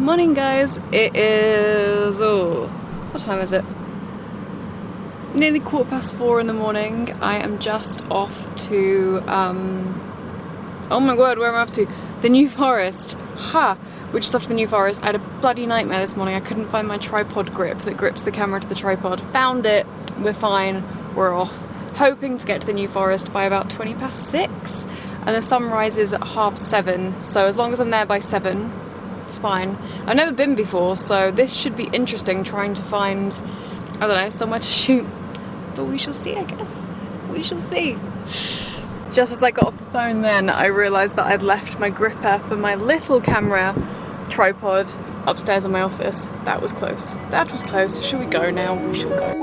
Morning guys, it is, what time is it? Nearly 4:15 in the morning. I am just off to, oh my word, where am I off to? The New Forest. We're just off to the New Forest. I had a bloody nightmare this morning. I couldn't find my tripod grip that grips the camera to the tripod. Found it, we're fine, we're off. Hoping to get to the New Forest by about 6:20. And the sun rises at 7:30, so as long as I'm there by 7, it's fine. I've never been before, so this should be interesting, trying to find, I don't know, somewhere to shoot. But we shall see, I guess. We shall see. Just as I got off the phone then, I realised that I'd left my gripper for my little camera tripod upstairs in my office. That was close. That was close. Shall we go now? We shall go.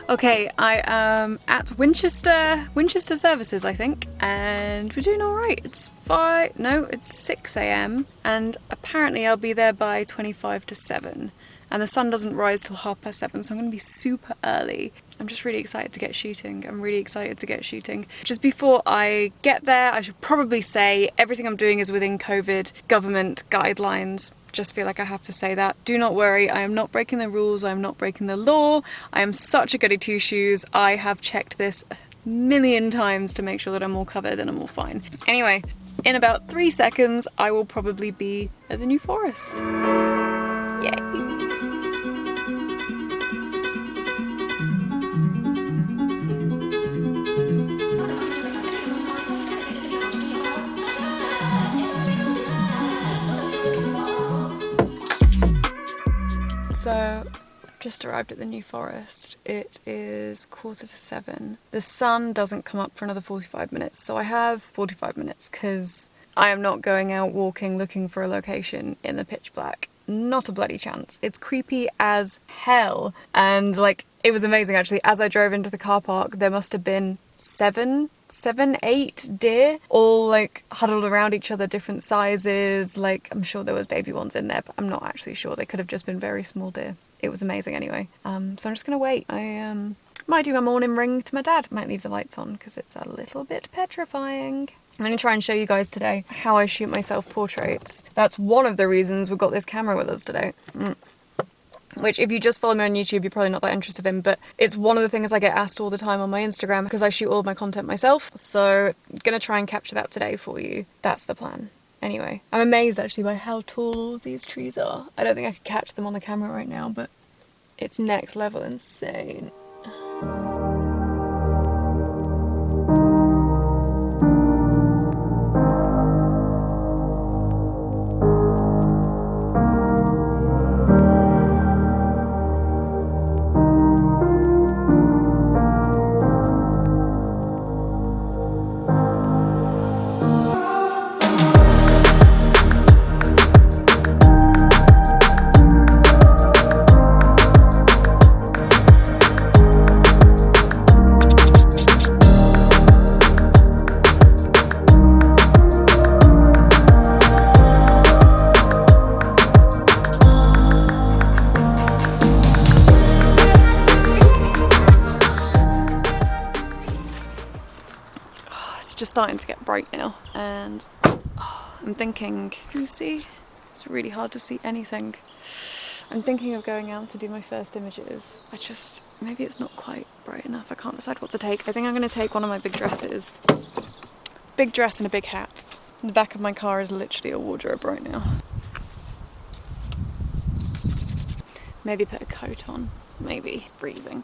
Okay, I am at Winchester Services, I think, and we're doing all right. It's 6 a.m. and apparently I'll be there by 7:25, and the sun doesn't rise till 7:30, so I'm going to be super early. I'm just really excited to get shooting. Just before I get there, I should probably say everything I'm doing is within COVID government guidelines. Just feel like I have to say that. Do not worry, I am not breaking the rules, I am not breaking the law. I am such a goody two-shoes. I have checked this a million times to make sure that I'm all covered and I'm all fine. Anyway, in about 3 seconds, I will probably be at the New Forest. Yay. So, just arrived at the New Forest. It is 7:15. The sun doesn't come up for another 45 minutes, so I have 45 minutes because I am not going out walking looking for a location in the pitch black. Not a bloody chance. It's creepy as hell. And like, it was amazing actually. As I drove into the car park, there must have been 8 deer, all like huddled around each other, different sizes. Like, I'm sure there was baby ones in there, but I'm not actually sure. They could have just been very small deer. It was amazing anyway. So I'm just gonna wait. I might do my morning ring to my dad. Might leave the lights on because it's a little bit petrifying. I'm going to try and show you guys today how I shoot my self-portraits. That's one of the reasons we've got this camera with us today. Which, if you just follow me on YouTube, you're probably not that interested in, but it's one of the things I get asked all the time on my Instagram because I shoot all of my content myself. So I'm going to try and capture that today for you. That's the plan. Anyway, I'm amazed actually by how tall all of these trees are. I don't think I could catch them on the camera right now, but it's next level insane. Just starting to get bright now, and I'm thinking, can you see? It's really hard to see anything. I'm thinking of going out to do my first images. Maybe it's not quite bright enough. I can't decide what to take. I think I'm going to take one of my big dresses. Big dress and a big hat. The back of my car is literally a wardrobe right now. Maybe put a coat on. Maybe. It's freezing.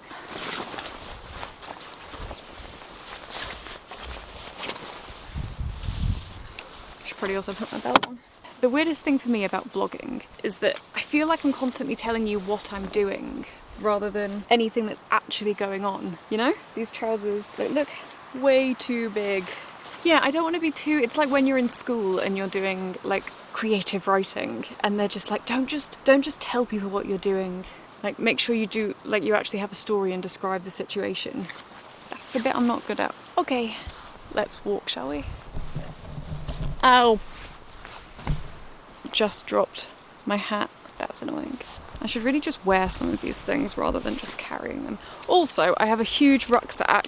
Probably also put my belt on. The weirdest thing for me about vlogging is that I feel like I'm constantly telling you what I'm doing rather than anything that's actually going on, you know? These trousers, they look way too big. Yeah, I don't want to be too... It's like when you're in school and you're doing like creative writing and they're just like, don't just tell people what you're doing. Like, make sure you do, like, you actually have a story and describe the situation. That's the bit I'm not good at. Okay, let's walk, shall we? Ow! Just dropped my hat. That's annoying. I should really just wear some of these things rather than just carrying them. Also, I have a huge rucksack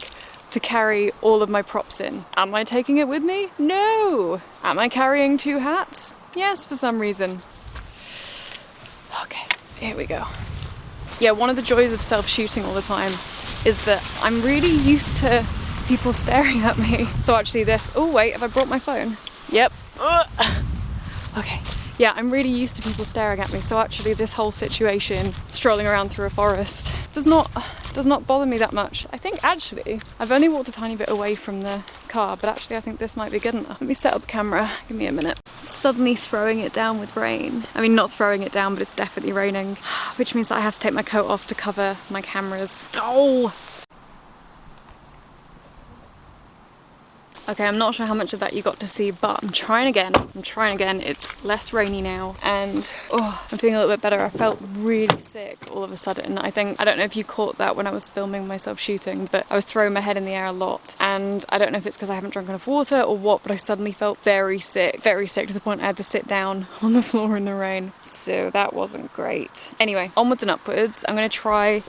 to carry all of my props in. Am I taking it with me? No! Am I carrying 2 hats? Yes, for some reason. Okay, here we go. Yeah, one of the joys of self-shooting all the time is that I'm really used to people staring at me. So actually this, oh wait, have I brought my phone? Yep. Okay. Yeah, I'm really used to people staring at me, so actually this whole situation, strolling around through a forest, does not bother me that much. I think actually, I've only walked a tiny bit away from the car, but actually I think this might be good enough. Let me set up the camera, give me a minute. Suddenly throwing it down with rain. I mean, not throwing it down, but it's definitely raining, which means that I have to take my coat off to cover my cameras. Oh! Okay, I'm not sure how much of that you got to see, but I'm trying again. It's less rainy now, and I'm feeling a little bit better. I felt really sick all of a sudden. I don't know if you caught that when I was filming myself shooting, but I was throwing my head in the air a lot, and I don't know if it's because I haven't drunk enough water or what, but I suddenly felt very sick to the point I had to sit down on the floor in the rain. So that wasn't great. Anyway, onwards and upwards. I'm gonna try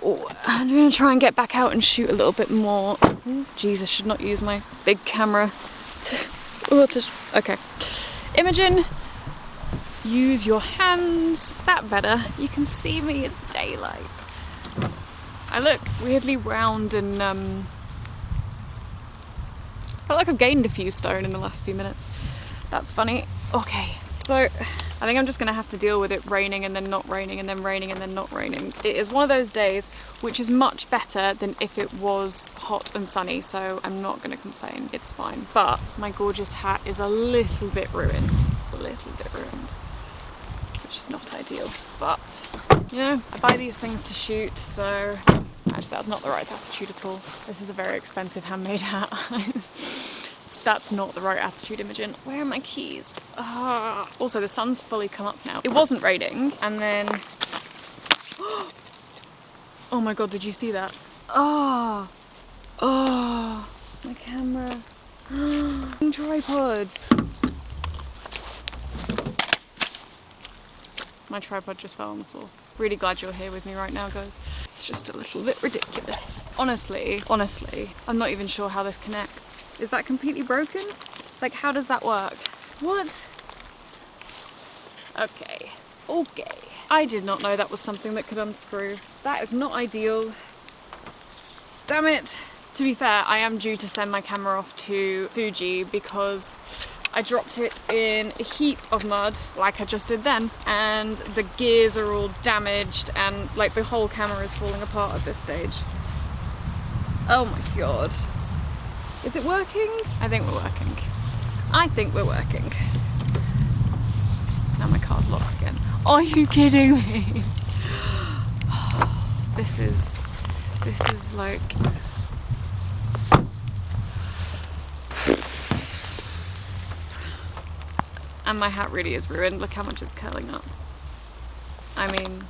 and get back out and shoot a little bit more. Jesus, should not use my big camera. Okay. Imogen, use your hands. Is that better? You can see me, it's daylight. I look weirdly round and I feel like I've gained a few stone in the last few minutes. That's funny. Okay, so I think I'm just gonna have to deal with it raining and then not raining and then raining and then not raining. It is one of those days which is much better than if it was hot and sunny, so I'm not gonna complain, it's fine. But my gorgeous hat is a little bit ruined, which is not ideal. But, you know, I buy these things to shoot, so actually that's not the right attitude at all. This is a very expensive handmade hat. That's not the right attitude, Imogen. Where are my keys? Also, the sun's fully come up now. It wasn't raining, and then... Oh my god, did you see that? Oh, my camera. Tripod. My tripod just fell on the floor. Really glad you're here with me right now, guys. It's just a little bit ridiculous. Honestly, I'm not even sure how this connects. Is that completely broken? Like, how does that work? What? Okay. I did not know that was something that could unscrew. That is not ideal. Damn it. To be fair, I am due to send my camera off to Fuji because I dropped it in a heap of mud, like I just did then, and the gears are all damaged and like the whole camera is falling apart at this stage. Oh my god. Is it working? I think we're working. Now my car's locked again. Are you kidding me? This is like... And my hat really is ruined. Look how much it's curling up. I mean,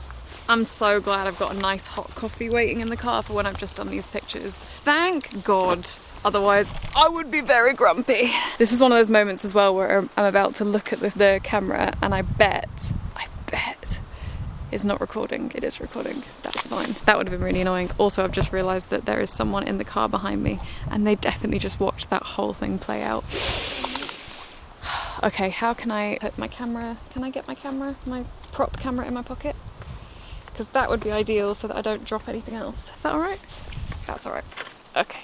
I'm so glad I've got a nice hot coffee waiting in the car for when I've just done these pictures. Thank God. Otherwise, I would be very grumpy. This is one of those moments as well where I'm about to look at the camera and I bet it's not recording. It is recording. That's fine. That would have been really annoying. Also, I've just realised that there is someone in the car behind me and they definitely just watched that whole thing play out. Okay, how can I put my camera? Can I get my camera, my prop camera in my pocket? Because that would be ideal so that I don't drop anything else. Is that alright? That's alright. Okay.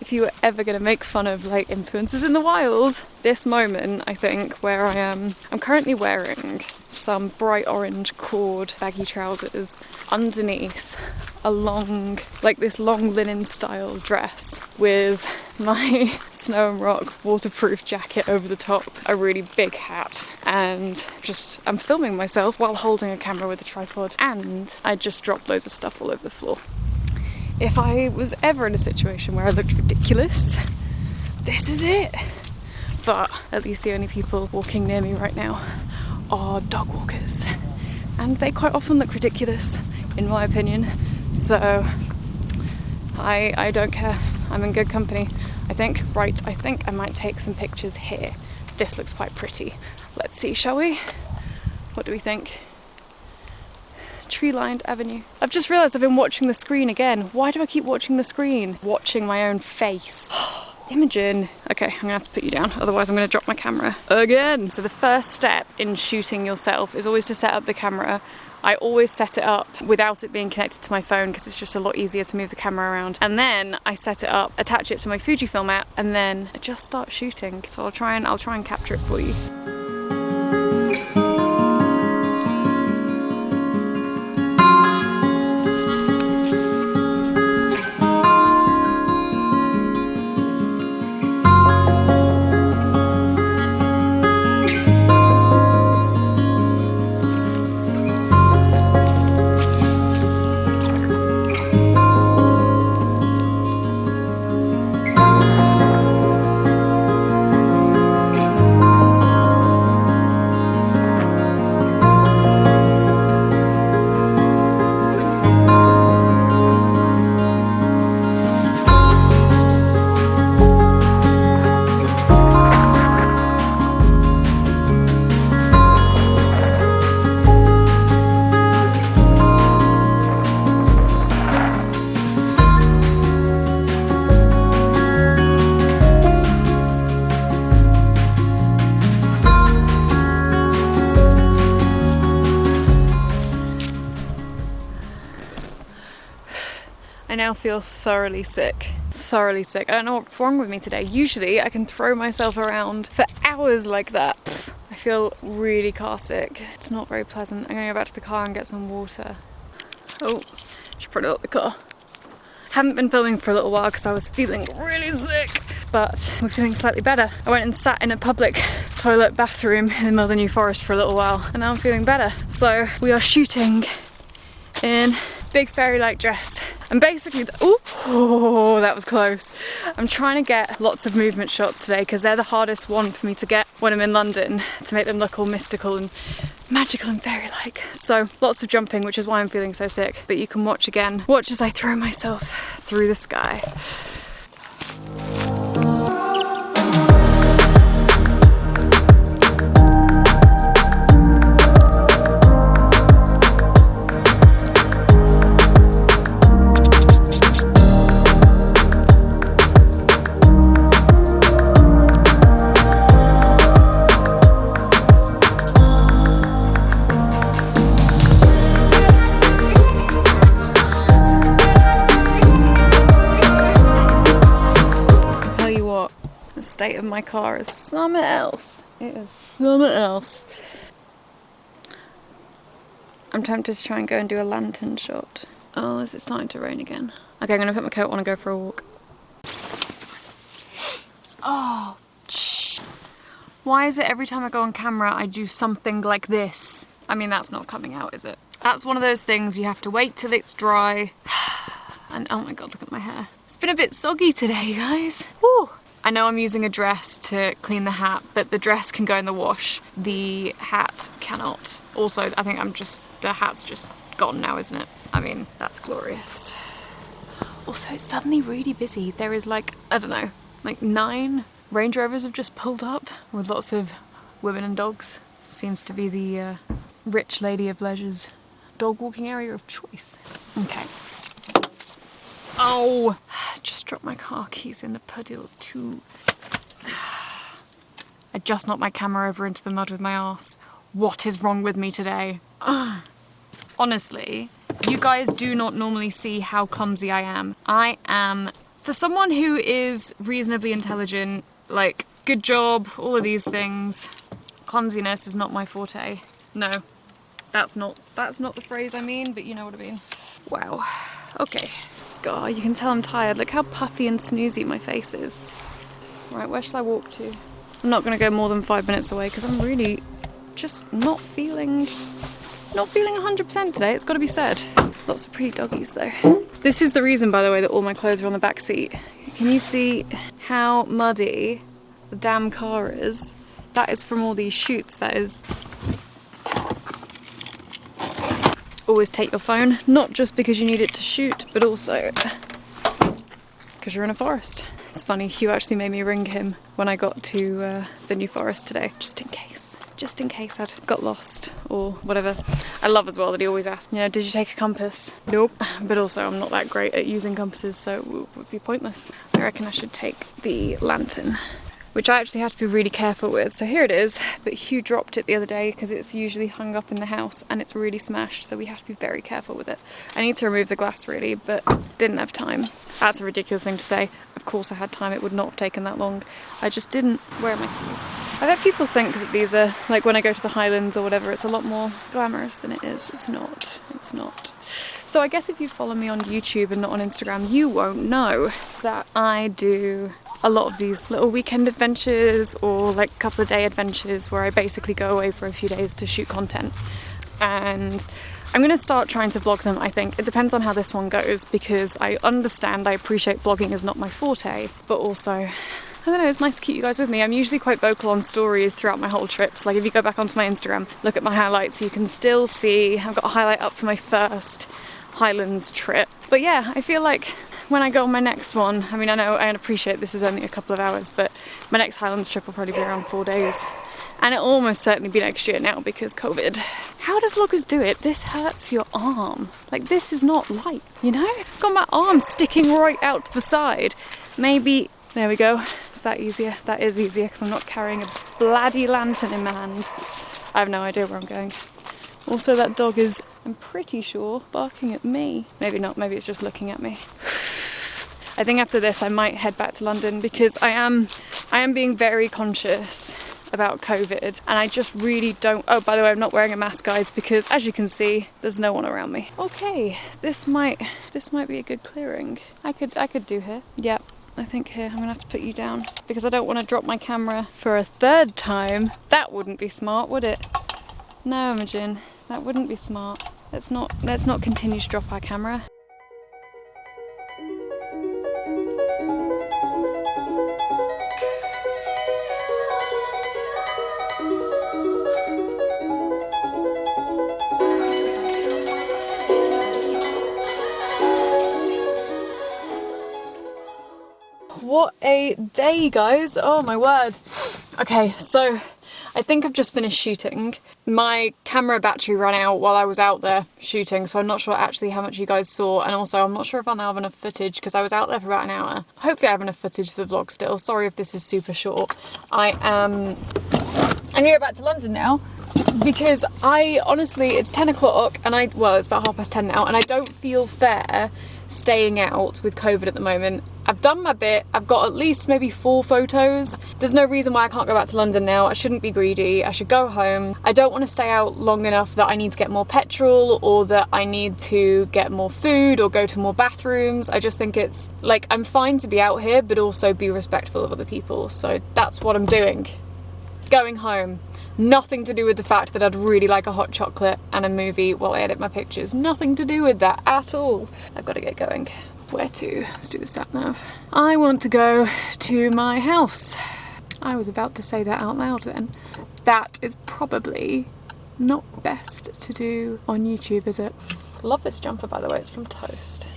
If you were ever going to make fun of like influencers in the wild, this moment I think where I'm currently wearing some bright orange cord baggy trousers underneath a long, like this long linen style dress with my Snow and Rock waterproof jacket over the top, a really big hat, and just I'm filming myself while holding a camera with a tripod, and I just dropped loads of stuff all over the floor. If I was ever in a situation where I looked ridiculous, this is it. But at least the only people walking near me right now are dog walkers. And they quite often look ridiculous, in my opinion. So I don't care. I'm in good company. I think. Right, I think I might take some pictures here. This looks quite pretty. Let's see, shall we? What do we think? Tree-lined avenue. I've just realised I've been watching the screen again. Why do I keep watching the screen? Watching my own face. Imogen. Okay, I'm gonna have to put you down, otherwise I'm gonna drop my camera again. So the first step in shooting yourself is always to set up the camera. I always set it up without it being connected to my phone because it's just a lot easier to move the camera around. And then I set it up, attach it to my Fujifilm app, and then I just start shooting. So I'll try and capture it for you. I now feel thoroughly sick. Thoroughly sick. I don't know what's wrong with me today. Usually I can throw myself around for hours like that. I feel really car sick. It's not very pleasant. I'm gonna go back to the car and get some water. Oh, should put it up the car. Haven't been filming for a little while because I was feeling really sick, but I'm feeling slightly better. I went and sat in a public toilet bathroom in the middle of the New Forest for a little while, and now I'm feeling better. So we are shooting in big fairy-like dress. And basically, oh, that was close. I'm trying to get lots of movement shots today because they're the hardest one for me to get when I'm in London, to make them look all mystical and magical and fairy-like. So lots of jumping, which is why I'm feeling so sick. But you can watch again. Watch as I throw myself through the sky. State of my car is something else. It is something else. I'm tempted to try and go and do a lantern shot. Oh, is it starting to rain again? Okay, I'm gonna put my coat on and go for a walk. Oh, shh. Why is it every time I go on camera I do something like this? I mean, that's not coming out, is it? That's one of those things you have to wait till it's dry. And oh my god, look at my hair. It's been a bit soggy today, guys. Woo. I know I'm using a dress to clean the hat, but the dress can go in the wash. The hat cannot. Also, I think the hat's just gone now, isn't it? I mean, that's glorious. Also, it's suddenly really busy. There is like, I don't know, like 9 Range Rovers have just pulled up with lots of women and dogs. Seems to be the rich lady of leisure's dog walking area of choice. Okay. Oh, just dropped my car keys in the puddle too. I just knocked my camera over into the mud with my arse. What is wrong with me today? Honestly, you guys do not normally see how clumsy I am. I am, for someone who is reasonably intelligent, like, good job, all of these things, clumsiness is not my forte. No, that's not the phrase I mean, but you know what I mean. Wow, okay. God, you can tell I'm tired. Look how puffy and snoozy my face is. Right, where shall I walk to? I'm not going to go more than 5 minutes away because I'm really just not feeling 100% today. It's got to be said. Lots of pretty doggies though. This is the reason, by the way, that all my clothes are on the back seat. Can you see how muddy the damn car is? That is from all these shoots, that is. Always take your phone, not just because you need it to shoot, but also because you're in a forest. It's funny, Hugh actually made me ring him when I got to the New Forest today, just in case. Just in case I'd got lost or whatever. I love as well that he always asks, you know, did you take a compass? Nope. But also I'm not that great at using compasses, so it would be pointless. I reckon I should take the lantern, which I actually had to be really careful with. So here it is, but Hugh dropped it the other day because it's usually hung up in the house and it's really smashed, so we have to be very careful with it. I need to remove the glass really, but didn't have time. That's a ridiculous thing to say. Of course I had time, it would not have taken that long. I just didn't. Where are my keys? I bet people think that these are, like when I go to the Highlands or whatever, it's a lot more glamorous than it is. It's not. It's not. So I guess if you follow me on YouTube and not on Instagram, you won't know that I do a lot of these little weekend adventures or like a couple of day adventures where I basically go away for a few days to shoot content. And I'm going to start trying to vlog them, I think. It depends on how this one goes, because I appreciate vlogging is not my forte, but also, I don't know, it's nice to keep you guys with me. I'm usually quite vocal on stories throughout my whole trips. Like if you go back onto my Instagram, look at my highlights, you can still see I've got a highlight up for my first Highlands trip. But yeah, I feel like when I go on my next one, I mean, I know I appreciate this is only a couple of hours, but my next Highlands trip will probably be around 4 days. And it'll almost certainly be next year now because COVID. How do vloggers do it? This hurts your arm. Like, this is not light, you know? I've got my arm sticking right out to the side. Maybe, there we go. Is that easier? That is easier because I'm not carrying a bloody lantern in my hand. I have no idea where I'm going. Also, that dog is, I'm pretty sure, barking at me. Maybe not, maybe it's just looking at me. I think after this I might head back to London because I am being very conscious about COVID, and I just really don't. Oh, by the way, I'm not wearing a mask, guys, because as you can see, there's no one around me. Okay, this might be a good clearing. I could do here. Yep, I think here. I'm gonna have to put you down because I don't want to drop my camera for a third time. That wouldn't be smart, would it? No, Imogen, that wouldn't be smart. Let's not continue to drop our camera. What a day, guys. Oh my word. Okay, so I think I've just finished shooting. My camera battery ran out while I was out there shooting, so I'm not sure actually how much you guys saw, and also I'm not sure if I'll now have enough footage because I was out there for about an hour. Hopefully I have enough footage for the vlog still. Sorry if this is super short. I need to go back to London now because I honestly, it's 10 o'clock and well, it's about 10:30 now, and I don't feel fair staying out with COVID at the moment. I've done my bit. I've got at least maybe 4 photos. There's no reason why I can't go back to London now. I shouldn't be greedy. I should go home. I don't want to stay out long enough that I need to get more petrol or that I need to get more food or go to more bathrooms. I just think it's like, I'm fine to be out here, but also be respectful of other people. So that's what I'm doing. Going home. Nothing to do with the fact that I'd really like a hot chocolate and a movie while I edit my pictures. Nothing to do with that at all. I've got to get going. Where to? Let's do the sat nav. I want to go to my house. I was about to say that out loud then. That is probably not best to do on YouTube, is it? I love this jumper, by the way. It's from Toast.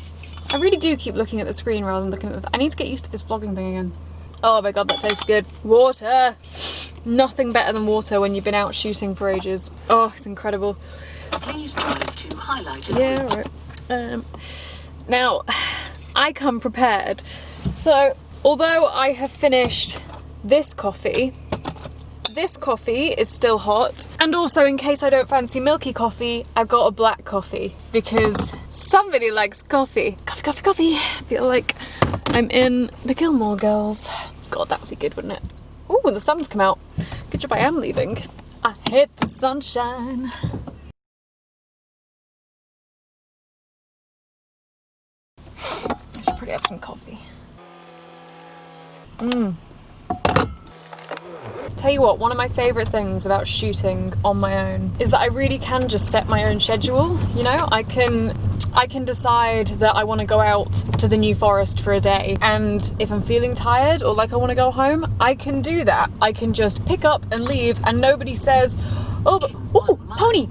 I really do keep looking at the screen rather than looking at the... I need to get used to this vlogging thing again. Oh my god, that tastes good. Water! Nothing better than water when you've been out shooting for ages. Oh, it's incredible. Please drive to highlighted. Yeah, right. Now, I come prepared. So, although I have finished this coffee is still hot. And also, in case I don't fancy milky coffee, I've got a black coffee. Because somebody likes coffee. Coffee, coffee, coffee. I feel like I'm in the Gilmore Girls. God, that would be good, wouldn't it? Ooh, the sun's come out. Good job I am leaving. I hate the sunshine. I should probably have some coffee. Tell you what, one of my favourite things about shooting on my own is that I really can just set my own schedule, you know? I can decide that I want to go out to the New Forest for a day, and if I'm feeling tired or like I want to go home, I can do that. I can just pick up and leave and nobody says, oh, but, ooh, pony!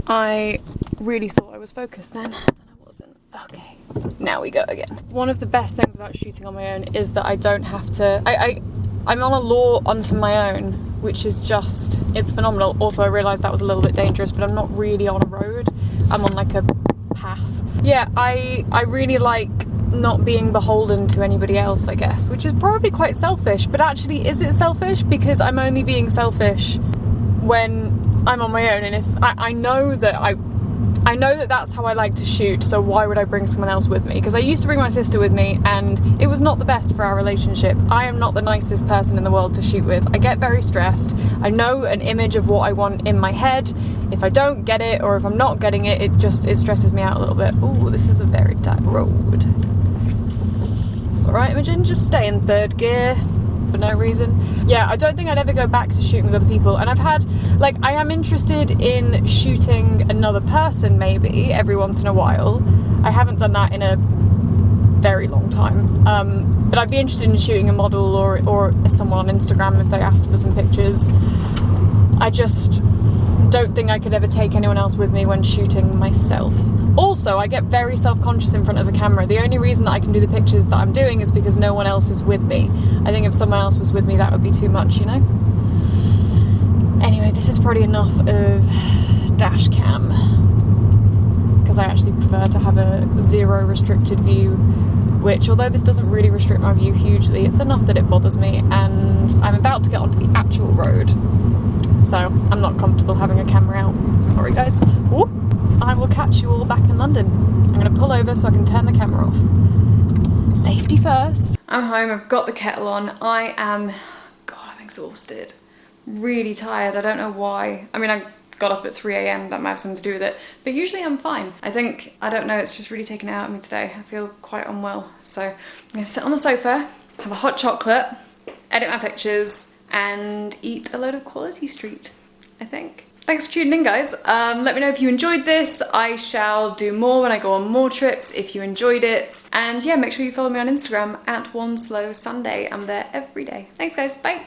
I really thought I was focused then, and I wasn't. Okay, now we go again. One of the best things about shooting on my own is that I don't have to, I'm on a law unto my own, which is just, it's phenomenal. Also, I realised that was a little bit dangerous, but I'm not really on a road. I'm on like a path. Yeah, I really like not being beholden to anybody else, I guess, which is probably quite selfish, but actually, is it selfish? Because I'm only being selfish when I'm on my own, and if I know that I know that that's how I like to shoot, so why would I bring someone else with me? Because I used to bring my sister with me and it was not the best for our relationship. I am not the nicest person in the world to shoot with. I get very stressed. I know an image of what I want in my head. If I don't get it, or if I'm not getting it, it stresses me out a little bit. Ooh, this is a very tight road. It's alright, Imogen, just stay in third gear for no reason. Yeah, I don't think I'd ever go back to shooting with other people, and I've had, like, I am interested in shooting another person maybe every once in a while. I haven't done that in a very long time, but I'd be interested in shooting a model or someone on Instagram if they asked for some pictures. I just don't think I could ever take anyone else with me when shooting myself. Also, I get very self-conscious in front of the camera. The only reason that I can do the pictures that I'm doing is because no one else is with me. I think if someone else was with me, that would be too much, you know? Anyway, this is probably enough of dash cam, because I actually prefer to have a zero restricted view, which, although this doesn't really restrict my view hugely, it's enough that it bothers me, and I'm about to get onto the actual road, so I'm not comfortable having a camera out. Sorry guys. Whoop. I will catch you all back in London. I'm going to pull over so I can turn the camera off. Safety first. I'm home, I've got the kettle on. I'm exhausted. Really tired, I don't know why. I mean, I got up at 3 AM, that might have something to do with it. But usually I'm fine. I don't know, it's just really taken it out of me today. I feel quite unwell. So I'm going to sit on the sofa, have a hot chocolate, edit my pictures, and eat a load of Quality Street, I think. Thanks for tuning in, guys. Let me know if you enjoyed this. I shall do more when I go on more trips if you enjoyed it. And yeah, make sure you follow me on Instagram at OneSlowSunday. I'm there every day. Thanks, guys. Bye.